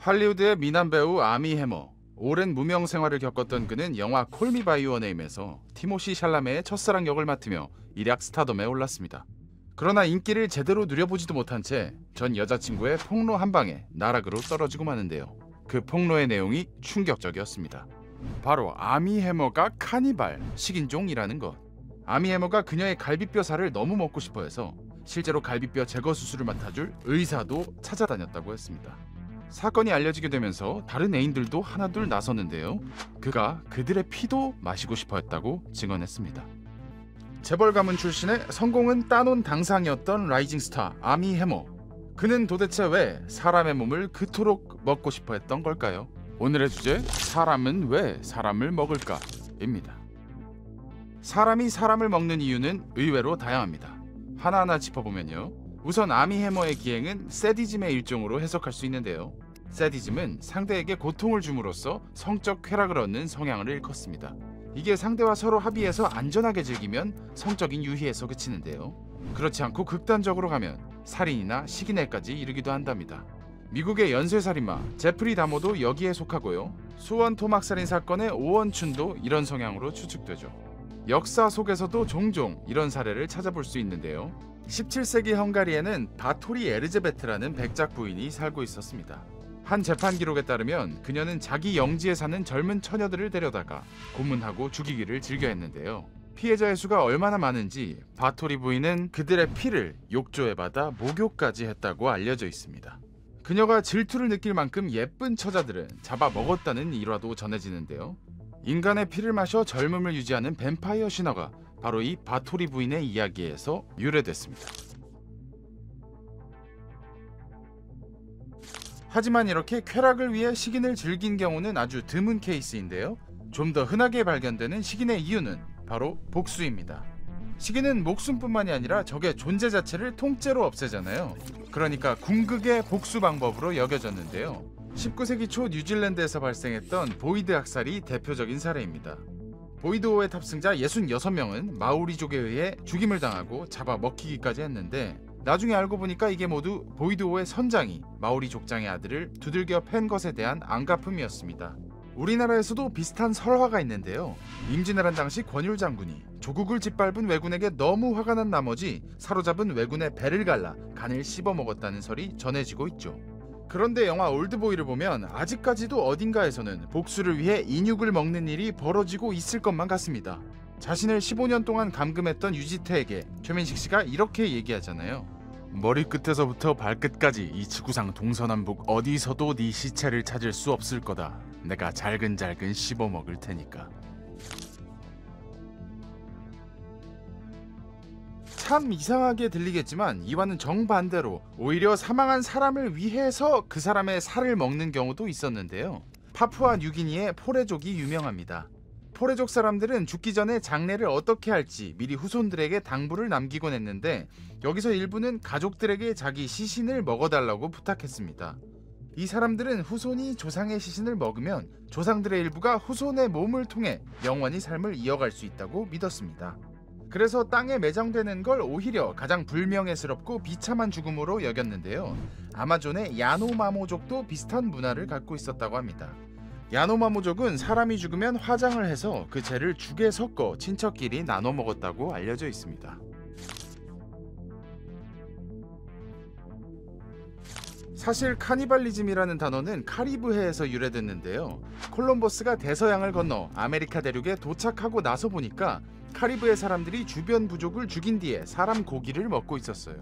할리우드의 미남 배우 아미 해머. 오랜 무명 생활을 겪었던 그는 영화 콜미 바이 유어 네임에서 티모시 샬라메의 첫사랑 역을 맡으며 일약 스타덤에 올랐습니다. 그러나 인기를 제대로 누려보지도 못한 채 전 여자친구의 폭로 한 방에 나락으로 떨어지고 마는데요. 그 폭로의 내용이 충격적이었습니다. 바로 아미 해머가 카니발, 식인종이라는 것. 아미 해머가 그녀의 갈비뼈 살을 너무 먹고 싶어 해서 실제로 갈비뼈 제거 수술을 맡아줄 의사도 찾아다녔다고 했습니다. 사건이 알려지게 되면서 다른 애인들도 하나둘 나섰는데요. 그가 그들의 피도 마시고 싶어 했다고 증언했습니다. 재벌 가문 출신의 성공은 따놓은 당상이었던 라이징 스타 아미 해머. 그는 도대체 왜 사람의 몸을 그토록 먹고 싶어 했던 걸까요? 오늘의 주제, 사람은 왜 사람을 먹을까? 입니다. 사람이 사람을 먹는 이유는 의외로 다양합니다. 하나하나 짚어보면요. 우선 아미 해머의 기행은 세디즘의 일종으로 해석할 수 있는데요. 세디즘은 상대에게 고통을 줌으로써 성적 쾌락을 얻는 성향을 일컫습니다. 이게 상대와 서로 합의해서 안전하게 즐기면 성적인 유희에서 그치는데요. 그렇지 않고 극단적으로 가면 살인이나 식인애까지 이르기도 한답니다. 미국의 연쇄살인마 제프리 다모도 여기에 속하고요. 수원 토막살인 사건의 오원춘도 이런 성향으로 추측되죠. 역사 속에서도 종종 이런 사례를 찾아볼 수 있는데요. 17세기 헝가리에는 바토리 에르제베트라는 백작 부인이 살고 있었습니다. 한 재판 기록에 따르면 그녀는 자기 영지에 사는 젊은 처녀들을 데려다가 고문하고 죽이기를 즐겨했는데요. 피해자의 수가 얼마나 많은지 바토리 부인은 그들의 피를 욕조에받아 목욕까지 했다고 알려져 있습니다. 그녀가 질투를 느낄 만큼 예쁜 처자들은 잡아먹었다는 일화도 전해지는데요. 인간의 피를 마셔 젊음을 유지하는 뱀파이어 신화가 바로 이 바토리 부인의 이야기에서 유래됐습니다. 하지만 이렇게 쾌락을 위해 식인을 즐긴 경우는 아주 드문 케이스인데요. 좀 더 흔하게 발견되는 식인의 이유는 바로 복수입니다. 식인은 목숨뿐만이 아니라 적의 존재 자체를 통째로 없애잖아요. 그러니까 궁극의 복수 방법으로 여겨졌는데요. 19세기 초 뉴질랜드에서 발생했던 보이드 학살이 대표적인 사례입니다. 보이드호의 탑승자 66명은 마오리족에 의해 죽임을 당하고 잡아먹히기까지 했는데 나중에 알고 보니까 이게 모두 보이드호의 선장이 마오리 족장의 아들을 두들겨 팬 것에 대한 안갚음이었습니다. 우리나라에서도 비슷한 설화가 있는데요. 임진왜란 당시 권율 장군이 조국을 짓밟은 왜군에게 너무 화가 난 나머지 사로잡은 왜군의 배를 갈라 간을 씹어먹었다는 설이 전해지고 있죠. 그런데 영화 올드보이를 보면 아직까지도 어딘가에서는 복수를 위해 인육을 먹는 일이 벌어지고 있을 것만 같습니다. 자신을 15년 동안 감금했던 유지태에게 최민식 씨가 이렇게 얘기하잖아요. 머리끝에서부터 발끝까지 이 지구상 동서남북 어디서도 네 시체를 찾을 수 없을 거다. 내가 잘근잘근 씹어먹을 테니까. 참 이상하게 들리겠지만 이와는 정반대로 오히려 사망한 사람을 위해서 그 사람의 살을 먹는 경우도 있었는데요. 파푸아 뉴기니의 포레족이 유명합니다. 포레족 사람들은 죽기 전에 장례를 어떻게 할지 미리 후손들에게 당부를 남기곤 했는데 여기서 일부는 가족들에게 자기 시신을 먹어달라고 부탁했습니다. 이 사람들은 후손이 조상의 시신을 먹으면 조상들의 일부가 후손의 몸을 통해 영원히 삶을 이어갈 수 있다고 믿었습니다. 그래서 땅에 매장되는 걸 오히려 가장 불명예스럽고 비참한 죽음으로 여겼는데요. 아마존의 야노마모족도 비슷한 문화를 갖고 있었다고 합니다. 야노마모족은 사람이 죽으면 화장을 해서 그 재를 죽에 섞어 친척끼리 나눠 먹었다고 알려져 있습니다. 사실 카니발리즘이라는 단어는 카리브해에서 유래됐는데요. 콜럼버스가 대서양을 건너 아메리카 대륙에 도착하고 나서 보니까 카리브해 사람들이 주변 부족을 죽인 뒤에 사람 고기를 먹고 있었어요.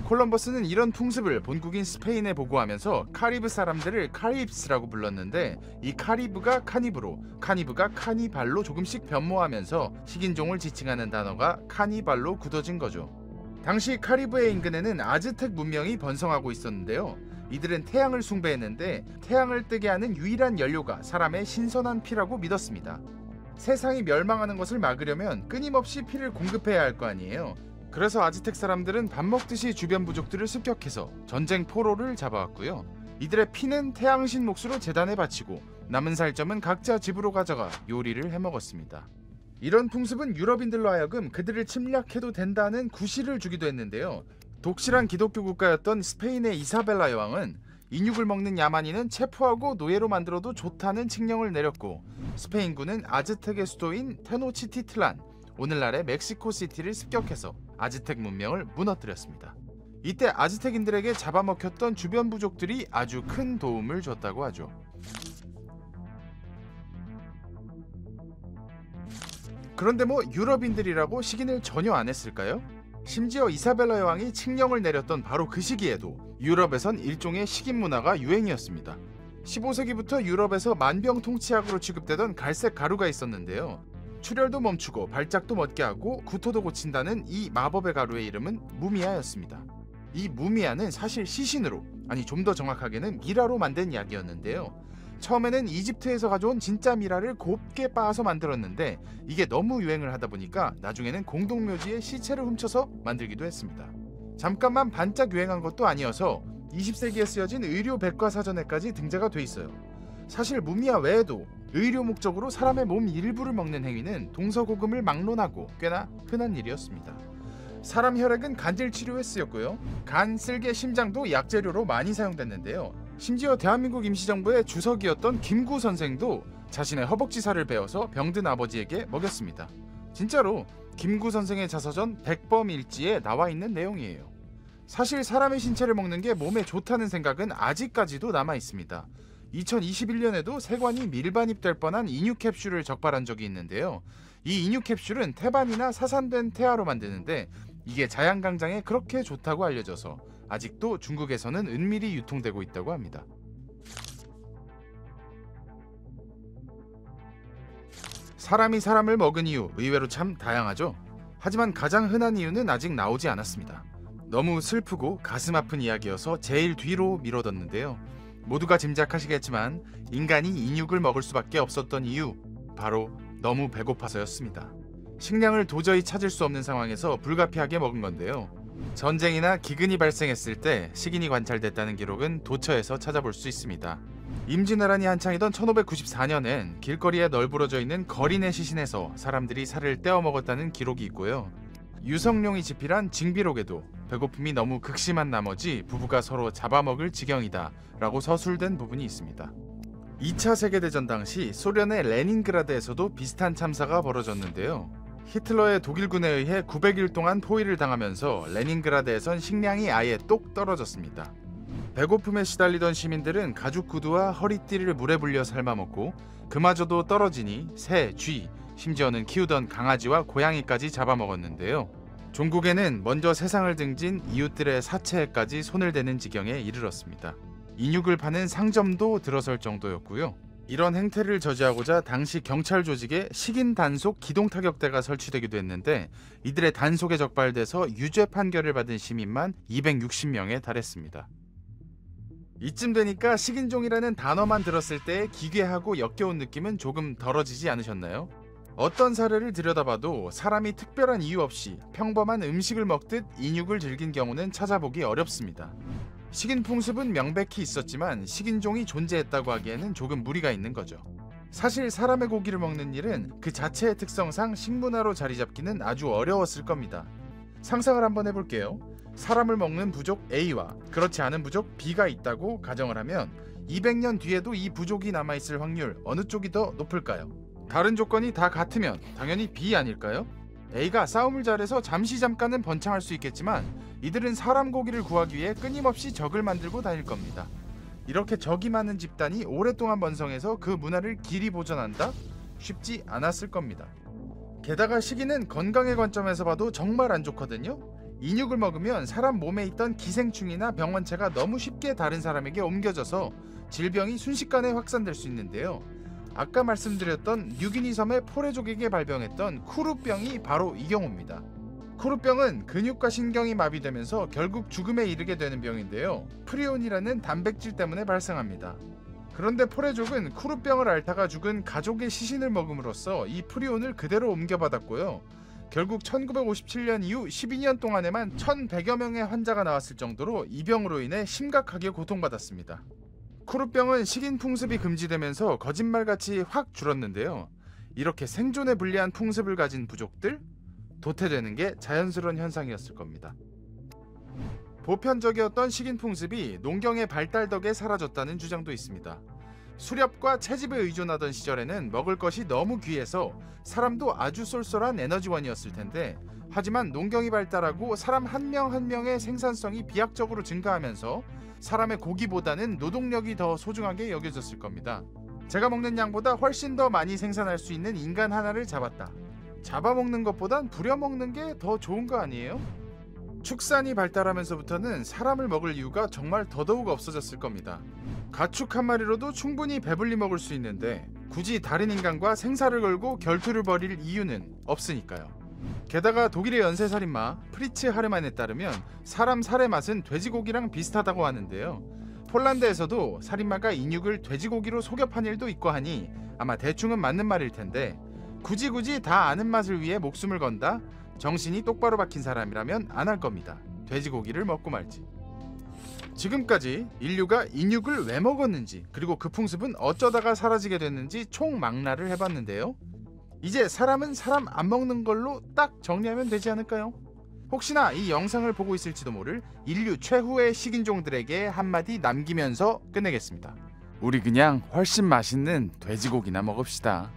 콜럼버스는 이런 풍습을 본국인 스페인에 보고하면서 카리브 사람들을 카리브스라고 불렀는데 이 카리브가 카니브로, 카니브가 카니발로 조금씩 변모하면서 식인종을 지칭하는 단어가 카니발로 굳어진 거죠. 당시 카리브해 인근에는 아즈텍 문명이 번성하고 있었는데요. 이들은 태양을 숭배했는데 태양을 뜨게 하는 유일한 연료가 사람의 신선한 피라고 믿었습니다. 세상이 멸망하는 것을 막으려면 끊임없이 피를 공급해야 할 거 아니에요. 그래서 아즈텍 사람들은 밥 먹듯이 주변 부족들을 습격해서 전쟁 포로를 잡아왔고요. 이들의 피는 태양신 몫으로 제단에 바치고 남은 살점은 각자 집으로 가져가 요리를 해먹었습니다. 이런 풍습은 유럽인들로 하여금 그들을 침략해도 된다는 구실을 주기도 했는데요. 독실한 기독교 국가였던 스페인의 이사벨라 여왕은 인육을 먹는 야만인은 체포하고 노예로 만들어도 좋다는 칙령을 내렸고, 스페인군은 아즈텍의 수도인 테노치티틀란, 오늘날의 멕시코시티를 습격해서 아즈텍 문명을 무너뜨렸습니다. 이때 아즈텍인들에게 잡아먹혔던 주변 부족들이 아주 큰 도움을 줬다고 하죠. 그런데 뭐 유럽인들이라고 식인을 전혀 안 했을까요? 심지어 이사벨라 여왕이 칙령을 내렸던 바로 그 시기에도 유럽에선 일종의 식인 문화가 유행이었습니다. 15세기부터 유럽에서 만병통치약으로 취급되던 갈색 가루가 있었는데요. 출혈도 멈추고 발작도 멎게 하고 구토도 고친다는 이 마법의 가루의 이름은 무미아였습니다. 이 무미아는 사실 시신으로, 아니 좀 더 정확하게는 미라로 만든 약이었는데요. 처음에는 이집트에서 가져온 진짜 미라를 곱게 빻아서 만들었는데 이게 너무 유행을 하다 보니까 나중에는 공동묘지에 시체를 훔쳐서 만들기도 했습니다. 잠깐만 반짝 유행한 것도 아니어서 20세기에 쓰여진 의료 백과사전에까지 등재가 돼 있어요. 사실 무미아 외에도 의료 목적으로 사람의 몸 일부를 먹는 행위는 동서고금을 막론하고 꽤나 흔한 일이었습니다. 사람 혈액은 간질 치료에 쓰였고요. 간, 쓸개, 심장도 약재료로 많이 사용됐는데요. 심지어 대한민국 임시정부의 주석이었던 김구 선생도 자신의 허벅지살을 베어서 병든 아버지에게 먹였습니다. 진짜로 김구 선생의 자서전 백범일지에 나와 있는 내용이에요. 사실 사람의 신체를 먹는 게 몸에 좋다는 생각은 아직까지도 남아 있습니다. 2021년에도 세관이 밀반입될 뻔한 인육 캡슐을 적발한 적이 있는데요. 이 인육 캡슐은 태반이나 사산된 태아로 만드는데 이게 자양강장에 그렇게 좋다고 알려져서 아직도 중국에서는 은밀히 유통되고 있다고 합니다. 사람이 사람을 먹은 이유 의외로 참 다양하죠. 하지만 가장 흔한 이유는 아직 나오지 않았습니다. 너무 슬프고 가슴 아픈 이야기여서 제일 뒤로 미뤄뒀는데요. 모두가 짐작하시겠지만 인간이 인육을 먹을 수밖에 없었던 이유, 바로 너무 배고파서였습니다. 식량을 도저히 찾을 수 없는 상황에서 불가피하게 먹은 건데요. 전쟁이나 기근이 발생했을 때 식인이 관찰됐다는 기록은 도처에서 찾아볼 수 있습니다. 임진왜란이 한창이던 1594년엔 길거리에 널브러져 있는 거린의 시신에서 사람들이 살을 떼어 먹었다는 기록이 있고요. 유성룡이 집필한 징비록에도 배고픔이 너무 극심한 나머지 부부가 서로 잡아먹을 지경이다 라고 서술된 부분이 있습니다. 2차 세계대전 당시 소련의 레닌그라드에서도 비슷한 참사가 벌어졌는데요. 히틀러의 독일군에 의해 900일 동안 포위를 당하면서 레닌그라드에선 식량이 아예 똑 떨어졌습니다. 배고픔에 시달리던 시민들은 가죽 구두와 허리띠를 물에 불려 삶아먹고 그마저도 떨어지니 새, 쥐, 심지어는 키우던 강아지와 고양이까지 잡아먹었는데요. 종국에는 먼저 세상을 등진 이웃들의 사체에까지 손을 대는 지경에 이르렀습니다. 인육을 파는 상점도 들어설 정도였고요. 이런 행태를 저지하고자 당시 경찰 조직에 식인 단속 기동 타격대가 설치되기도 했는데 이들의 단속에 적발돼서 유죄 판결을 받은 시민만 260명에 달했습니다. 이쯤 되니까 식인종이라는 단어만 들었을 때 기괴하고 역겨운 느낌은 조금 덜어지지 않으셨나요? 어떤 사례를 들여다봐도 사람이 특별한 이유 없이 평범한 음식을 먹듯 인육을 즐긴 경우는 찾아보기 어렵습니다. 식인 풍습은 명백히 있었지만 식인종이 존재했다고 하기에는 조금 무리가 있는 거죠. 사실 사람의 고기를 먹는 일은 그 자체의 특성상 식문화로 자리 잡기는 아주 어려웠을 겁니다. 상상을 한번 해볼게요. 사람을 먹는 부족 A와 그렇지 않은 부족 B가 있다고 가정을 하면 200년 뒤에도 이 부족이 남아있을 확률 어느 쪽이 더 높을까요? 다른 조건이 다 같으면 당연히 B 아닐까요? A가 싸움을 잘해서 잠깐은 번창할 수 있겠지만 이들은 사람 고기를 구하기 위해 끊임없이 적을 만들고 다닐 겁니다. 이렇게 적이 많은 집단이 오랫동안 번성해서 그 문화를 길이 보존한다? 쉽지 않았을 겁니다. 게다가 식인은 건강의 관점에서 봐도 정말 안 좋거든요. 인육을 먹으면 사람 몸에 있던 기생충이나 병원체가 너무 쉽게 다른 사람에게 옮겨져서 질병이 순식간에 확산될 수 있는데요. 아까 말씀드렸던 뉴기니 섬의 포레족에게 발병했던 쿠루병이 바로 이 경우입니다. 쿠루병은 근육과 신경이 마비되면서 결국 죽음에 이르게 되는 병인데요. 프리온이라는 단백질 때문에 발생합니다. 그런데 포레족은 쿠루병을 앓다가 죽은 가족의 시신을 먹음으로써 이 프리온을 그대로 옮겨받았고요. 결국 1957년 이후 12년 동안에만 1100여 명의 환자가 나왔을 정도로 이 병으로 인해 심각하게 고통받았습니다. 쿠루병은 식인 풍습이 금지되면서 거짓말같이 확 줄었는데요. 이렇게 생존에 불리한 풍습을 가진 부족들? 도태되는 게 자연스러운 현상이었을 겁니다. 보편적이었던 식인 풍습이 농경의 발달 덕에 사라졌다는 주장도 있습니다. 수렵과 채집에 의존하던 시절에는 먹을 것이 너무 귀해서 사람도 아주 쏠쏠한 에너지원이었을 텐데, 하지만 농경이 발달하고 사람 한 명 한 명의 생산성이 비약적으로 증가하면서 사람의 고기보다는 노동력이 더 소중하게 여겨졌을 겁니다. 제가 먹는 양보다 훨씬 더 많이 생산할 수 있는 인간 하나를 잡았다. 잡아먹는 것보단 부려먹는 게 더 좋은 거 아니에요? 축산이 발달하면서부터는 사람을 먹을 이유가 정말 더더욱 없어졌을 겁니다. 가축 한 마리로도 충분히 배불리 먹을 수 있는데 굳이 다른 인간과 생사를 걸고 결투를 벌일 이유는 없으니까요. 게다가 독일의 연쇄살인마 프리츠 하르만에 따르면 사람 살의 맛은 돼지고기랑 비슷하다고 하는데요. 폴란드에서도 살인마가 인육을 돼지고기로 속여 판 일도 있고 하니 아마 대충은 맞는 말일 텐데, 굳이 다 아는 맛을 위해 목숨을 건다? 정신이 똑바로 박힌 사람이라면 안 할 겁니다. 돼지고기를 먹고 말지. 지금까지 인류가 인육을 왜 먹었는지, 그리고 그 풍습은 어쩌다가 사라지게 됐는지 총망라를 해봤는데요. 이제 사람은 사람 안 먹는 걸로 딱 정리하면 되지 않을까요? 혹시나 이 영상을 보고 있을지도 모를 인류 최후의 식인종들에게 한마디 남기면서 끝내겠습니다. 우리 그냥 훨씬 맛있는 돼지고기나 먹읍시다.